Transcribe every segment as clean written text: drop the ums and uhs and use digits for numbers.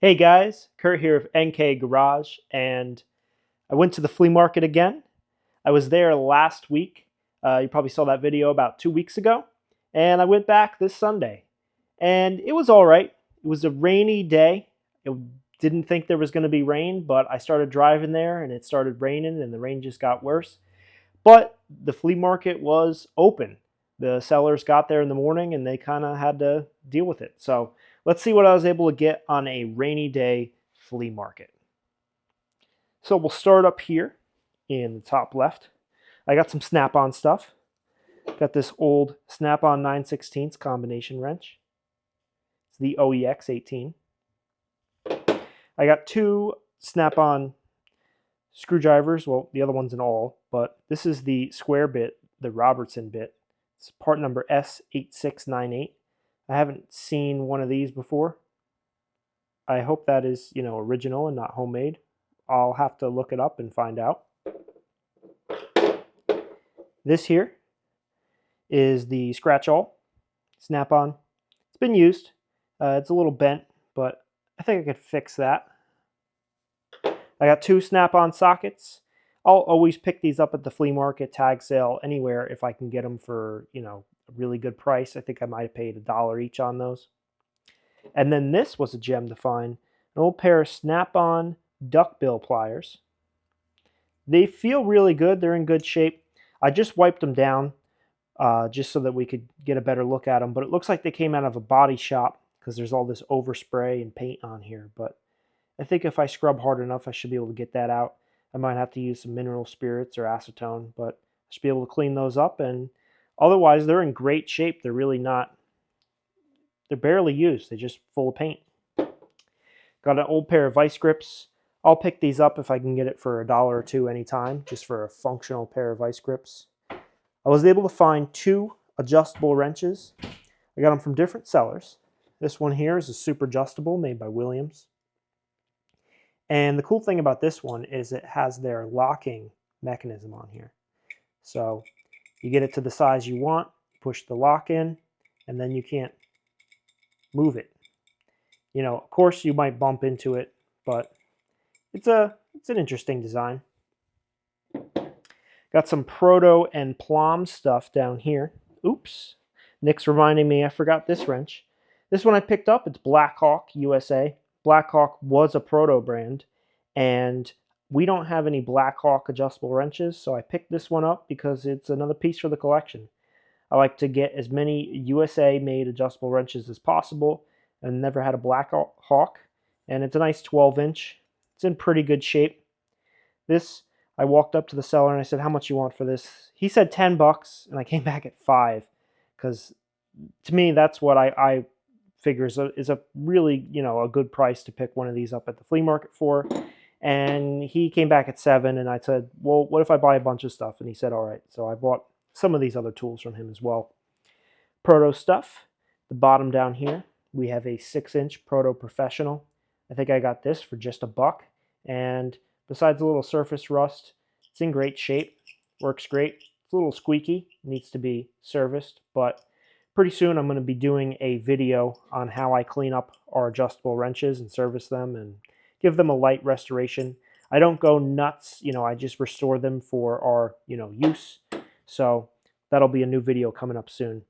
Hey guys, Kurt here of NK Garage, and I went to the flea market again. I was there last week. You probably saw that video about 2 weeks ago. And I went back this Sunday. And it was all right. It was a rainy day. I didn't think there was going to be rain, but I started driving there and it started raining and the rain just got worse. But the flea market was open. The sellers got there in the morning and they kind of had to deal with it. So let's see what I was able to get on a rainy day flea market. So we'll start up here in the top left. I got some Snap-on stuff. Got this old Snap-on 9/16 combination wrench. It's the OEX 18. I got two Snap-on screwdrivers. Well, the other one's an awl, but this is the square bit, the Robertson bit. It's part number S8698. I haven't seen one of these before. I hope that is, original and not homemade. I'll have to look it up and find out. This here is the scratch awl, Snap-on. It's been used. It's a little bent, but I think I could fix that. I got two Snap-on sockets. I'll always pick these up at the flea market, tag sale, anywhere if I can get them for, a really good price. I think I might have paid $1 each on those. And then this was a gem to find. An old pair of Snap-on duckbill pliers. They feel really good. They're in good shape. I just wiped them down just so that we could get a better look at them. But it looks like they came out of a body shop because there's all this overspray and paint on here. But I think if I scrub hard enough, I should be able to get that out. I might have to use some mineral spirits or acetone, but I should be able to clean those up. And otherwise, they're in great shape. They're really not, they're barely used. They're just full of paint. Got an old pair of vice grips. I'll pick these up if I can get it for $1 or $2 anytime, just for a functional pair of vice grips. I was able to find two adjustable wrenches. I got them from different sellers. This one here is a super adjustable made by Williams. And the cool thing about this one is it has their locking mechanism on here. So you get it to the size you want, push the lock in, and then you can't move it. Of course you might bump into it, but it's an interesting design. Got some Proto and Plum stuff down here. Oops. Nick's reminding me I forgot this wrench. This one I picked up. It's Blackhawk USA. Blackhawk was a Proto brand, and we don't have any Blackhawk adjustable wrenches, so I picked this one up because it's another piece for the collection. I like to get as many USA-made adjustable wrenches as possible, and never had a Blackhawk, and it's a nice 12-inch. It's in pretty good shape. This, I walked up to the seller and I said, "How much you want for this?" He said $10, and I came back at $5, because to me that's what I figure is a really, a good price to pick one of these up at the flea market for. And he came back at $7, and I said, "Well, what if I buy a bunch of stuff?" And he said, "All right." So I bought some of these other tools from him as well. Proto stuff. The bottom down here, we have a 6-inch Proto Professional. I think I got this for just $1. And besides a little surface rust, it's in great shape. Works great. It's a little squeaky. Needs to be serviced, but pretty soon I'm going to be doing a video on how I clean up our adjustable wrenches and service them and give them a light restoration. I don't go nuts, I just restore them for our, use. So that'll be a new video coming up soon.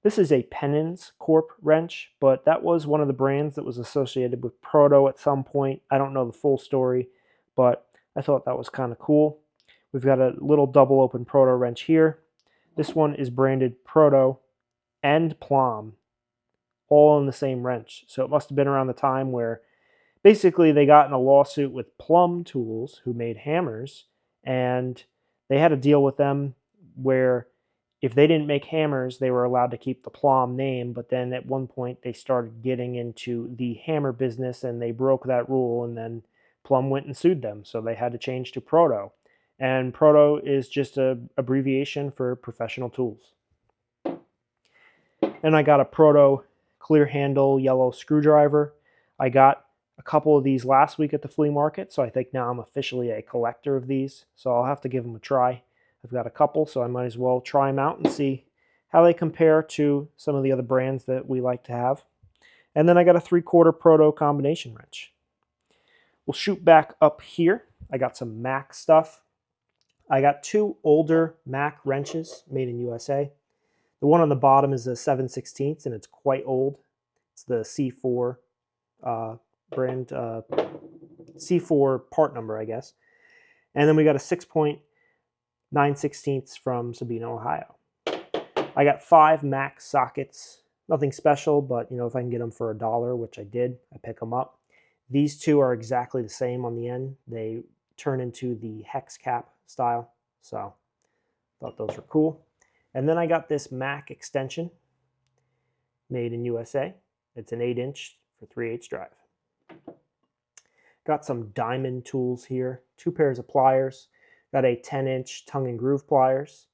This is a Penance Corp wrench, but that was one of the brands that was associated with Proto at some point. I don't know the full story, but I thought that was kind of cool. We've got a little double open Proto wrench here. This one is branded Proto and Plum, all in the same wrench. So it must have been around the time where basically they got in a lawsuit with Plum Tools, who made hammers, and they had a deal with them where if they didn't make hammers, they were allowed to keep the Plum name, but then at one point they started getting into the hammer business and they broke that rule, and then Plum went and sued them, so they had to change to Proto. And Proto is just an abbreviation for professional tools. And I got a Proto clear handle yellow screwdriver. I got a couple of these last week at the flea market, so I think now I'm officially a collector of these, so I'll have to give them a try. I've got a couple, so I might as well try them out and see how they compare to some of the other brands that we like to have. And then I got a 3/4 Proto combination wrench. We'll shoot back up here. I got some Mac stuff. I got two older Mac wrenches made in USA. The one on the bottom is a 7/16 and it's quite old. It's the C4 brand, C4 part number, I guess. And then we got a 6.9/16 from Sabina, Ohio. I got 5 Mac sockets. Nothing special, but if I can get them for $1, which I did, I pick them up. These two are exactly the same on the end. They turn into the hex cap style, so thought those were cool. And then I got this Mac extension made in USA. It's an 8-inch for 3/8 drive. Got some diamond tools here, 2 pairs of pliers. Got a 10-inch tongue and groove pliers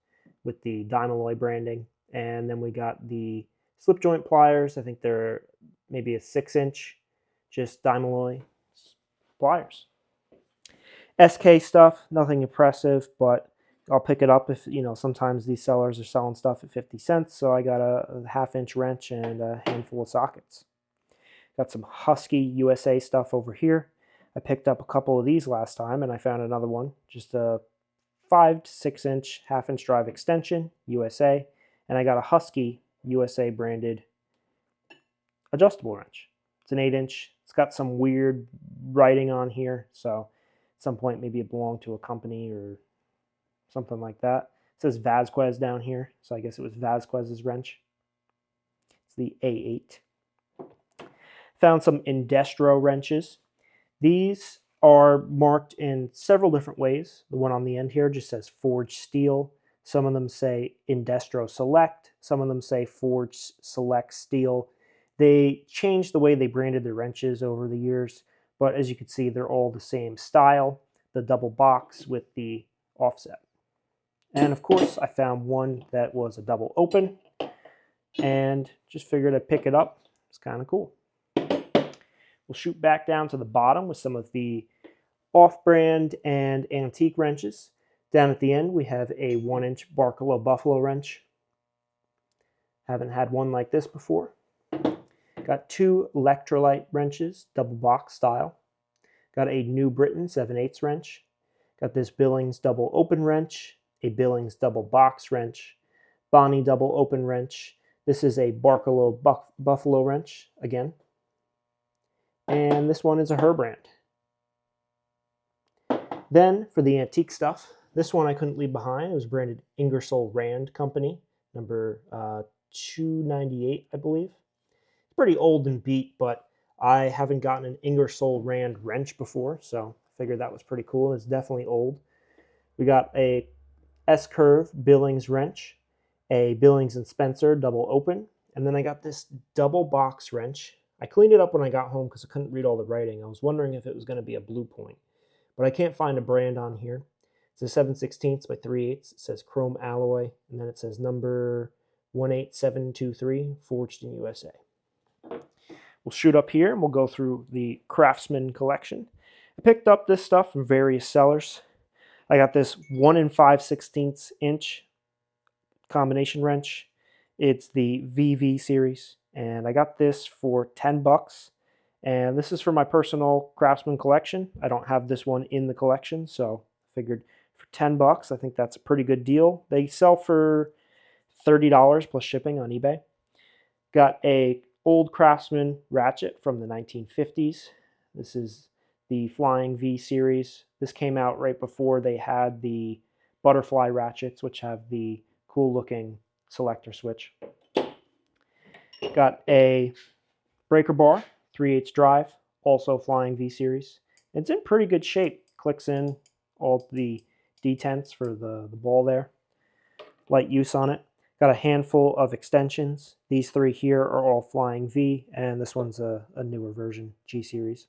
with the Dymaloy branding. And then we got the slip joint pliers. I think they're maybe a 6-inch, just Dymaloy pliers. SK stuff, nothing impressive, but I'll pick it up if, sometimes these sellers are selling stuff at 50 cents. So I got a 1/2-inch wrench and a handful of sockets. Got some Husky USA stuff over here. I picked up a couple of these last time and I found another one, just a 5 to 6-inch 1/2-inch drive extension, USA. And I got a Husky USA branded adjustable wrench. It's an 8-inch. It's got some weird writing on here, so at some point maybe it belonged to a company or something like that. It says Vasquez down here, so I guess it was Vasquez's wrench. It's the A8. Found some Indestro wrenches. These are marked in several different ways. The one on the end here just says Forged Steel. Some of them say Indestro Select. Some of them say Forged Select Steel. They changed the way they branded their wrenches over the years, but as you can see, they're all the same style. The double box with the offset. And of course, I found one that was a double open and just figured I'd pick it up. It's kind of cool. We'll shoot back down to the bottom with some of the off-brand and antique wrenches. Down at the end, we have a 1-inch Barkalow Buffalo wrench. Haven't had one like this before. Got 2 electrolyte wrenches, double box style. Got a New Britain 7/8 wrench. Got this Billings double open wrench, a Billings double box wrench, Bonnie double open wrench. This is a Barkalow Buffalo wrench again. And this one is a Herbrand. Then for the antique stuff, this one I couldn't leave behind. It was branded Ingersoll Rand Company, number 298, I believe. It's pretty old and beat, but I haven't gotten an Ingersoll Rand wrench before, so I figured that was pretty cool. It's definitely old. We got a S-Curve Billings wrench, a Billings and Spencer double open, and then I got this double box wrench. I cleaned it up when I got home because I couldn't read all the writing. I was wondering if it was going to be a Blue Point, but I can't find a brand on here. It's a 7/16 by 3/8. It says chrome alloy, and then it says number 18723, forged in USA. We'll shoot up here and we'll go through the Craftsman collection. I picked up this stuff from various sellers. I got this 1 5/16 inch combination wrench. It's the VV series, and I got this for $10. And this is for my personal Craftsman collection. I don't have this one in the collection, so I figured for $10, I think that's a pretty good deal. They sell for $30 plus shipping on eBay. Got a old Craftsman ratchet from the 1950s. This is the Flying V series. This came out right before they had the butterfly ratchets, which have the cool looking selector switch. Got a breaker bar, 3/8 drive, also Flying V series. It's in pretty good shape. Clicks in all the detents for the ball there. Light use on it. Got a handful of extensions. These 3 here are all Flying V, and this one's a newer version, G series.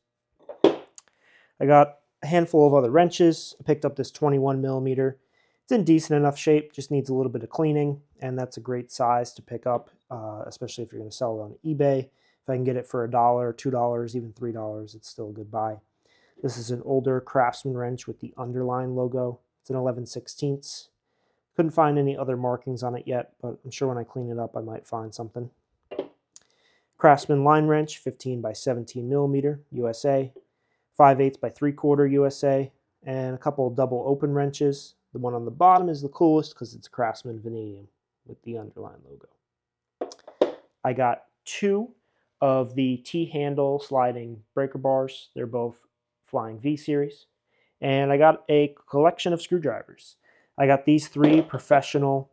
I got a handful of other wrenches. I picked up this 21mm. It's in decent enough shape, just needs a little bit of cleaning, and that's a great size to pick up, especially if you're going to sell it on eBay. If I can get it for $1, $2, even $3, it's still a good buy. This is an older Craftsman wrench with the underline logo. It's an 11/16. Couldn't find any other markings on it yet, but I'm sure when I clean it up, I might find something. Craftsman line wrench, 15 by 17mm, USA. 5/8 by 3/4 USA, and a couple of double open wrenches. The one on the bottom is the coolest because it's Craftsman vanadium with the underline logo. I got 2 of the T-handle sliding breaker bars. They're both Flying V series. And I got a collection of screwdrivers. I got these 3 professional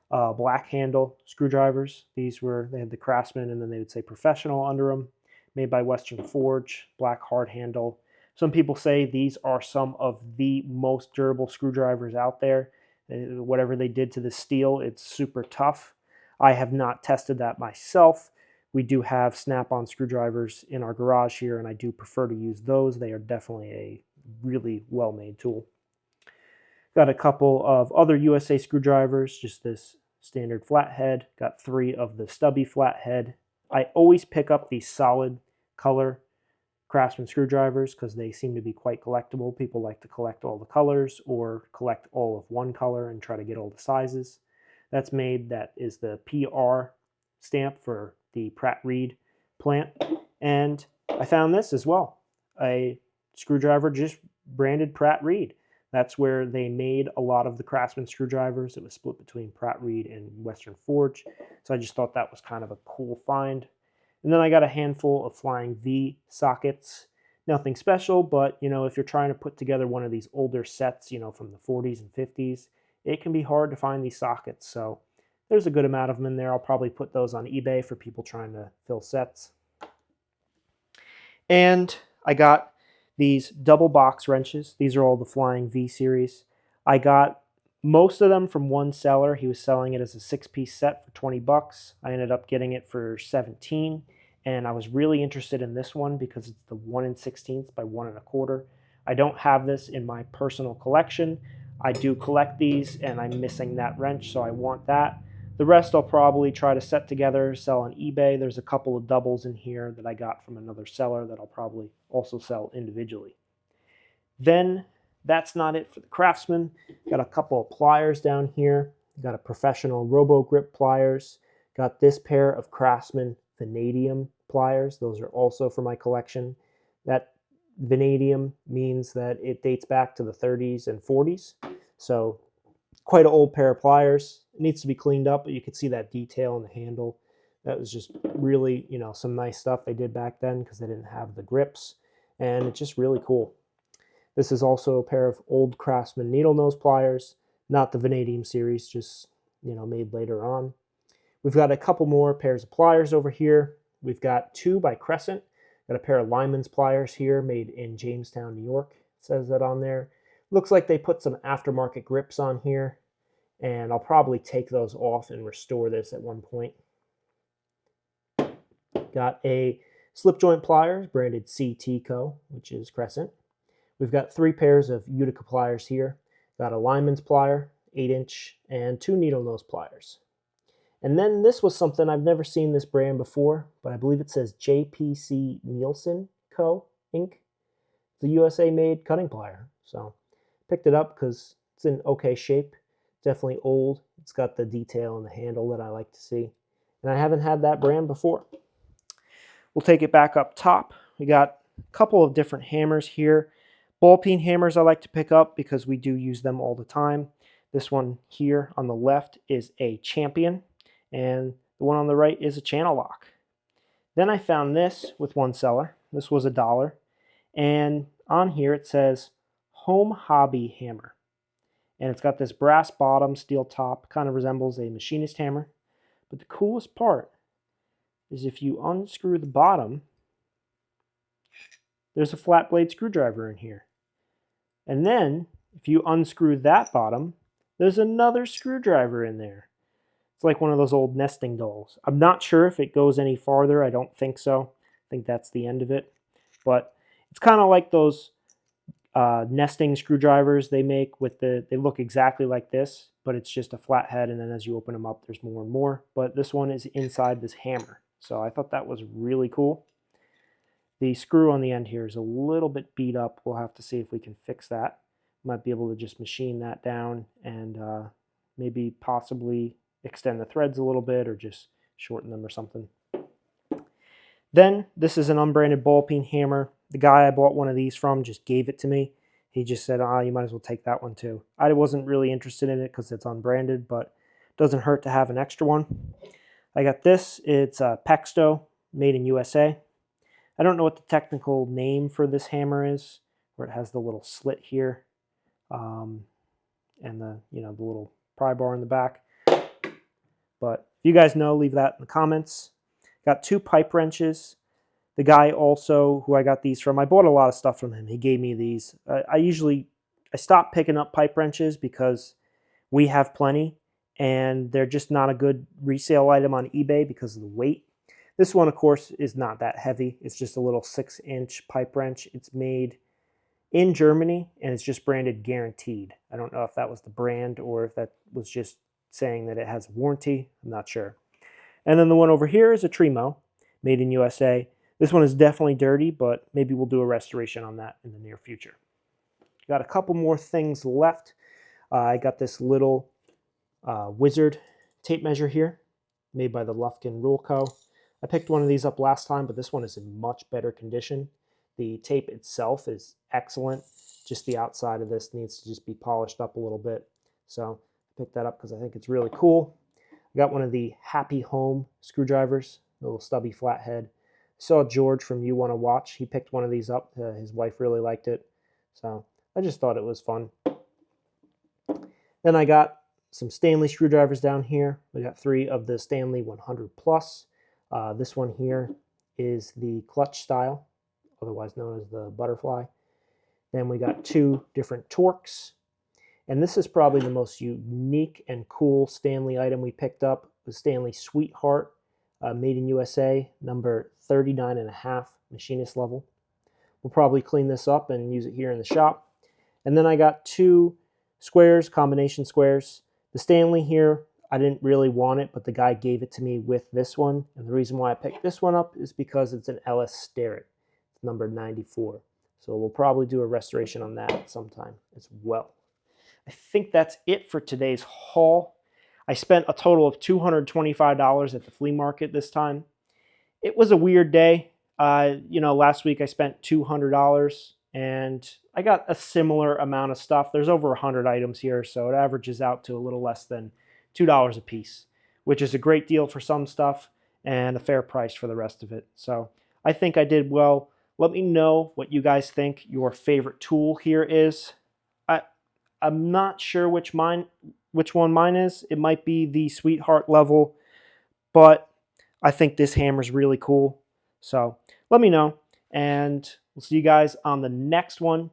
black handle screwdrivers. They had the Craftsman and then they would say professional under them, made by Western Forge, black hard handle. Some people say these are some of the most durable screwdrivers out there. Whatever they did to the steel, it's super tough. I have not tested that myself. We do have snap-on screwdrivers in our garage here, and I do prefer to use those. They are definitely a really well-made tool. Got a couple of other USA screwdrivers, just this standard flathead. Got 3 of the stubby flathead. I always pick up these solid color Craftsman screwdrivers because they seem to be quite collectible. People like to collect all the colors or collect all of one color and try to get all the sizes. That is the PR stamp for the Pratt Reed plant. And I found this as well, a screwdriver just branded Pratt Reed. That's where they made a lot of the Craftsman screwdrivers. It was split between Pratt Reed and Western Forge. So I just thought that was kind of a cool find. And then I got a handful of Flying V sockets. Nothing special, but if you're trying to put together one of these older sets, from the 40s and 50s, it can be hard to find these sockets. So there's a good amount of them in there. I'll probably put those on eBay for people trying to fill sets. And I got these double box wrenches. These are all the Flying V series. I got most of them from one seller. He was selling it as a 6-piece set for 20 bucks. I ended up getting it for 17, and I was really interested in this one because it's the 1 16th by 1 1/4. I don't have this in my personal collection. I do collect these, and I'm missing that wrench, so I want that. The rest I'll probably try to set together, sell on eBay. There's a couple of doubles in here that I got from another seller that I'll probably also sell individually. Then that's not it for the Craftsman. Got a couple of pliers down here. Got a professional Robo Grip pliers. Got this pair of Craftsman vanadium pliers. Those are also for my collection. That vanadium means that it dates back to the 30s and 40s. So quite an old pair of pliers. It needs to be cleaned up, but you can see that detail in the handle. That was just really, some nice stuff they did back then because they didn't have the grips. And it's just really cool. This is also a pair of old Craftsman needle nose pliers, not the vanadium series, just made later on. We've got a couple more pairs of pliers over here. We've got 2 by Crescent. Got a pair of Lyman's pliers here, made in Jamestown, New York. It says that on there. Looks like they put some aftermarket grips on here, and I'll probably take those off and restore this at one point. Got a slip joint pliers branded CT Co., which is Crescent. We've got 3 pairs of Utica pliers here. Got a Lyman's plier, 8-inch, and 2 needle nose pliers. And then this was something I've never seen this brand before, but I believe it says JPC Nielsen Co. Inc. It's a USA-made cutting plier. So picked it up because it's in okay shape. Definitely old. It's got the detail in the handle that I like to see. And I haven't had that brand before. We'll take it back up top. We got a couple of different hammers here. Ball peen hammers I like to pick up because we do use them all the time. This one here on the left is a Champion, and the one on the right is a channel lock. Then I found this with one seller. This was $1, and on here it says Home Hobby Hammer. And it's got this brass bottom, steel top, kind of resembles a machinist hammer. But the coolest part is if you unscrew the bottom, there's a flat blade screwdriver in here. And then, if you unscrew that bottom, there's another screwdriver in there. It's like one of those old nesting dolls. I'm not sure if it goes any farther. I don't think so. I think that's the end of it. But it's kind of like those nesting screwdrivers they make they look exactly like this, but it's just a flat head, and then as you open them up, there's more and more. But this one is inside this hammer. So I thought that was really cool. The screw on the end here is a little bit beat up. We'll have to see if we can fix that. Might be able to just machine that down and maybe possibly extend the threads a little bit or just shorten them or something. Then this is an unbranded ball peen hammer. The guy I bought one of these from just gave it to me. He just said, you might as well take that one too. I wasn't really interested in it because it's unbranded, but it doesn't hurt to have an extra one. I got this. It's a Pexto, made in USA. I don't know what the technical name for this hammer is, where it has the little slit here, and the the little pry bar in the back. But if you guys know, leave that in the comments. Got 2 pipe wrenches. The guy also who I got these from, I bought a lot of stuff from him. He gave me these. I stopped picking up pipe wrenches because we have plenty, and they're just not a good resale item on eBay because of the weight. This one, of course, is not that heavy. It's just a little 6-inch pipe wrench. It's made in Germany, and it's just branded guaranteed. I don't know if that was the brand or if that was just saying that it has a warranty. I'm not sure. And then the one over here is a Tremo, made in USA. This one is definitely dirty, but maybe we'll do a restoration on that in the near future. Got a couple more things left. I got this little Wizard tape measure here, made by the Lufkin Rule Co. I picked one of these up last time, but this one is in much better condition. The tape itself is excellent. Just the outside of this needs to just be polished up a little bit. So I picked that up because I think it's really cool. I got one of the Happy Home screwdrivers, a little stubby flathead. I saw George from You Want to Watch. He picked one of these up. His wife really liked it. So I just thought it was fun. Then I got some Stanley screwdrivers down here. We got 3 of the Stanley 100 Plus. This one here is the clutch style, otherwise known as the butterfly. Then we got 2 different Torques. And this is probably the most unique and cool Stanley item we picked up. The Stanley Sweetheart, made in USA, number 39.5, machinist level. We'll probably clean this up and use it here in the shop. And then I got 2 squares, combination squares. The Stanley here, I didn't really want it, but the guy gave it to me with this one. And the reason why I picked this one up is because it's an LS Starrett. It's number 94. So we'll probably do a restoration on that sometime as well. I think that's it for today's haul. I spent a total of $225 at the flea market this time. It was a weird day. Last week I spent $200 and I got a similar amount of stuff. There's over 100 items here, so it averages out to a little less than $2 a piece, which is a great deal for some stuff and a fair price for the rest of it. So I think I did well. Let me know what you guys think your favorite tool here is. I'm not sure which one mine is. It might be the Sweetheart level, but I think this hammer is really cool. So let me know, and we'll see you guys on the next one.